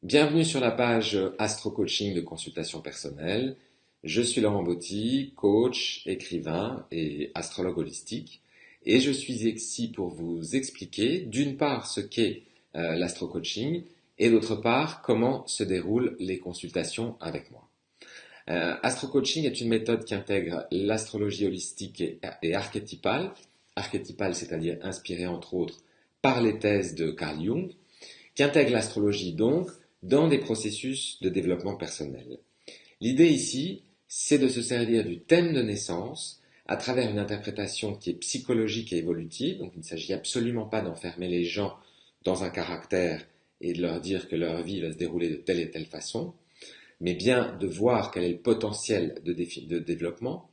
Bienvenue sur la page Astro Coaching de consultation personnelle. Je suis Laurent Botti, coach, écrivain et astrologue holistique. Et je suis ici pour vous expliquer d'une part ce qu'est l'astro coaching et d'autre part comment se déroulent les consultations avec moi. Astro coaching est une méthode qui intègre l'astrologie holistique et archétypale. Archétypale, c'est-à-dire inspirée entre autres par les thèses de Carl Jung, qui intègre l'astrologie donc dans des processus de développement personnel. L'idée ici, c'est de se servir du thème de naissance à travers une interprétation qui est psychologique et évolutive. Donc il ne s'agit absolument pas d'enfermer les gens dans un caractère et de leur dire que leur vie va se dérouler de telle et telle façon, mais bien de voir quel est le potentiel de développement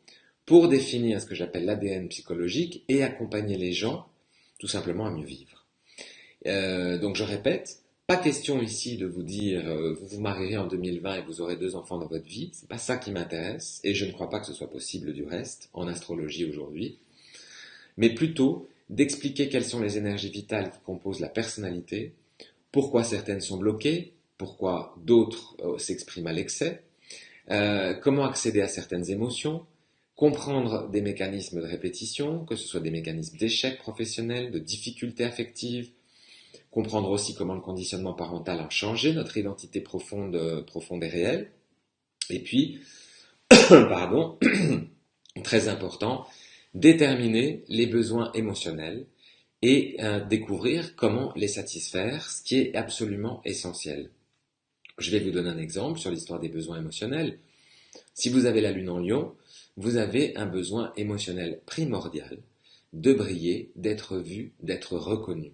pour définir ce que j'appelle l'ADN psychologique et accompagner les gens tout simplement à mieux vivre. Donc je répète, pas question ici de vous dire vous vous marierez en 2020 et vous aurez 2 enfants dans votre vie. C'est pas ça qui m'intéresse et je ne crois pas que ce soit possible du reste en astrologie aujourd'hui. Mais plutôt d'expliquer quelles sont les énergies vitales qui composent la personnalité, pourquoi certaines sont bloquées, pourquoi d'autres s'expriment à l'excès, comment accéder à certaines émotions, comprendre des mécanismes de répétition, que ce soit des mécanismes d'échec professionnel, de difficultés affectives, comprendre aussi comment le conditionnement parental a changé notre identité profonde et réelle. Et puis, pardon, très important, déterminer les besoins émotionnels et découvrir comment les satisfaire, ce qui est absolument essentiel. Je vais vous donner un exemple sur l'histoire des besoins émotionnels. Si vous avez la lune en lion, vous avez un besoin émotionnel primordial de briller, d'être vu, d'être reconnu.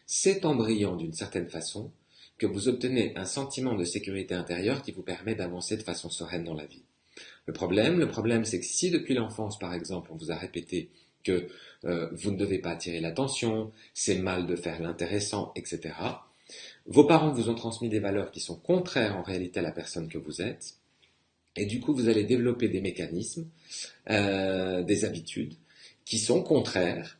C'est en brillant d'une certaine façon que vous obtenez un sentiment de sécurité intérieure qui vous permet d'avancer de façon sereine dans la vie. Le problème, c'est que si depuis l'enfance, par exemple, on vous a répété que vous ne devez pas attirer l'attention, c'est mal de faire l'intéressant, etc., vos parents vous ont transmis des valeurs qui sont contraires en réalité à la personne que vous êtes, et du coup, vous allez développer des mécanismes, des habitudes qui sont contraires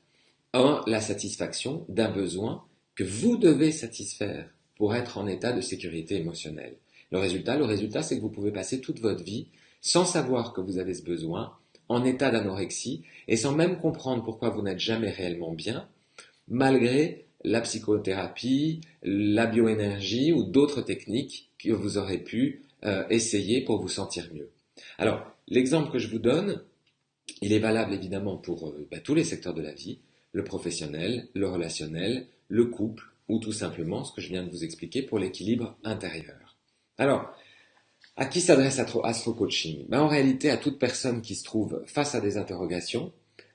à la satisfaction d'un besoin que vous devez satisfaire pour être en état de sécurité émotionnelle. Le résultat, c'est que vous pouvez passer toute votre vie sans savoir que vous avez ce besoin, en état d'anorexie, et sans même comprendre pourquoi vous n'êtes jamais réellement bien, malgré la psychothérapie, la bioénergie ou d'autres techniques que vous aurez pu essayer pour vous sentir mieux. Alors, l'exemple que je vous donne, il est valable évidemment pour tous les secteurs de la vie, le professionnel, le relationnel, le couple, ou tout simplement ce que je viens de vous expliquer pour l'équilibre intérieur. Alors, à qui s'adresse Astro Coaching? En réalité, à toute personne qui se trouve face à des interrogations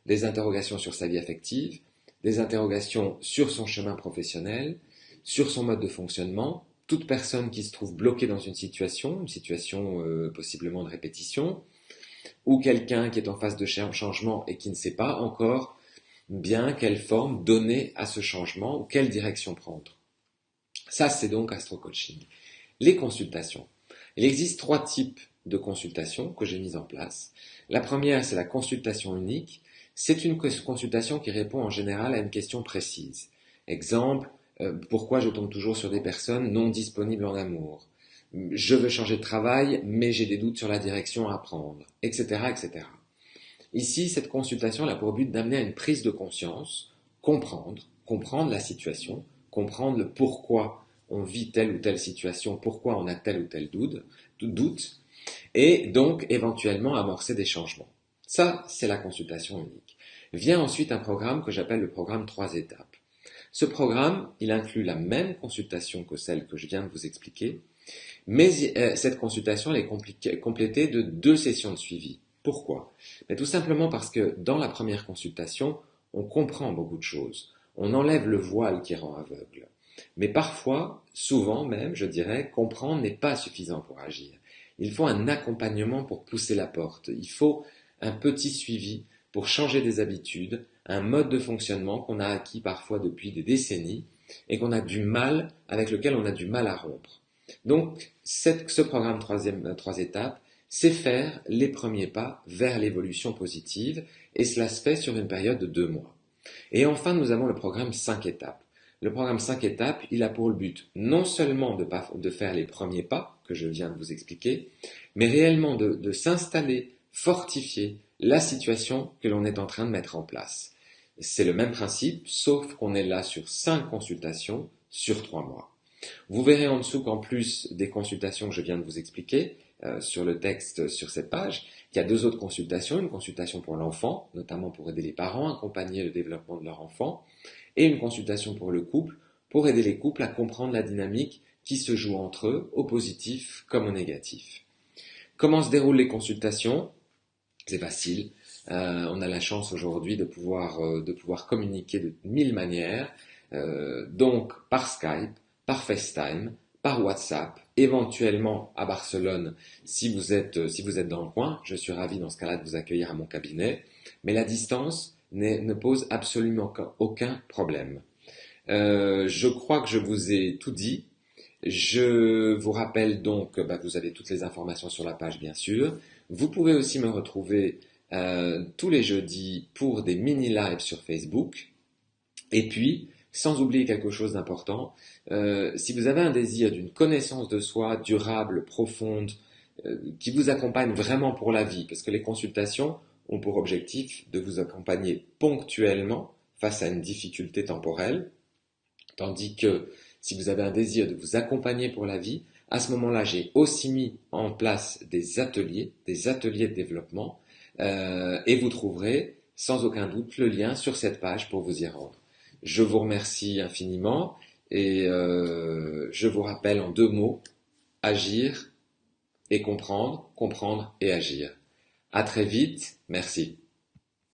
sur sa vie affective, des interrogations sur son chemin professionnel, sur son mode de fonctionnement, toute personne qui se trouve bloquée dans une situation possiblement de répétition, ou quelqu'un qui est en phase de changement et qui ne sait pas encore bien quelle forme donner à ce changement ou quelle direction prendre. Ça, c'est donc Astro Coaching. Les consultations. Il existe 3 types de consultations que j'ai mises en place. La première, c'est la consultation unique. C'est une consultation qui répond en général à une question précise. Exemple, pourquoi je tombe toujours sur des personnes non disponibles en amour? Je veux changer de travail, mais j'ai des doutes sur la direction à prendre, etc., etc. Ici, cette consultation a pour but d'amener à une prise de conscience, comprendre la situation, comprendre le pourquoi on vit telle ou telle situation, pourquoi on a tel ou tel doute, et donc éventuellement amorcer des changements. Ça, c'est la consultation unique. Vient ensuite un programme que j'appelle le programme 3 étapes. Ce programme, il inclut la même consultation que celle que je viens de vous expliquer, mais cette consultation elle est complétée de 2 sessions de suivi. Pourquoi? Tout simplement parce que dans la première consultation, on comprend beaucoup de choses. On enlève le voile qui rend aveugle. Mais parfois, souvent même, je dirais, comprendre n'est pas suffisant pour agir. Il faut un accompagnement pour pousser la porte. Il faut un petit suivi pour changer des habitudes, un mode de fonctionnement qu'on a acquis parfois depuis des décennies et avec lequel on a du mal à rompre. Donc, ce programme 3 étapes, c'est faire les premiers pas vers l'évolution positive, et cela se fait sur une période de 2 mois. Et enfin, nous avons le programme 5 étapes. Le programme 5 étapes, il a pour le but non seulement de faire les premiers pas que je viens de vous expliquer, mais réellement de s'installer, fortifier la situation que l'on est en train de mettre en place. C'est le même principe, sauf qu'on est là sur 5 consultations sur 3 mois. Vous verrez en dessous qu'en plus des consultations que je viens de vous expliquer, sur le texte sur cette page, qu'il y a 2 autres consultations, une consultation pour l'enfant, notamment pour aider les parents à accompagner le développement de leur enfant, et une consultation pour le couple, pour aider les couples à comprendre la dynamique qui se joue entre eux, au positif comme au négatif. Comment se déroulent les consultations? C'est facile. On a la chance aujourd'hui de pouvoir communiquer de 1000 manières, donc par Skype, par FaceTime, par WhatsApp, éventuellement à Barcelone si vous êtes dans le coin. Je suis ravi dans ce cas-là de vous accueillir à mon cabinet, mais la distance ne pose absolument aucun problème. Je crois que je vous ai tout dit. Je vous rappelle donc que vous avez toutes les informations sur la page, bien sûr. Vous pouvez aussi me retrouver tous les jeudis pour des mini-lives sur Facebook. Et puis, sans oublier quelque chose d'important, si vous avez un désir d'une connaissance de soi durable, profonde, qui vous accompagne vraiment pour la vie, parce que les consultations ont pour objectif de vous accompagner ponctuellement face à une difficulté temporelle, tandis que si vous avez un désir de vous accompagner pour la vie, à ce moment-là, j'ai aussi mis en place des ateliers de développement, et vous trouverez sans aucun doute le lien sur cette page pour vous y rendre. Je vous remercie infiniment et je vous rappelle en 2 mots, agir et comprendre et agir. À très vite, merci.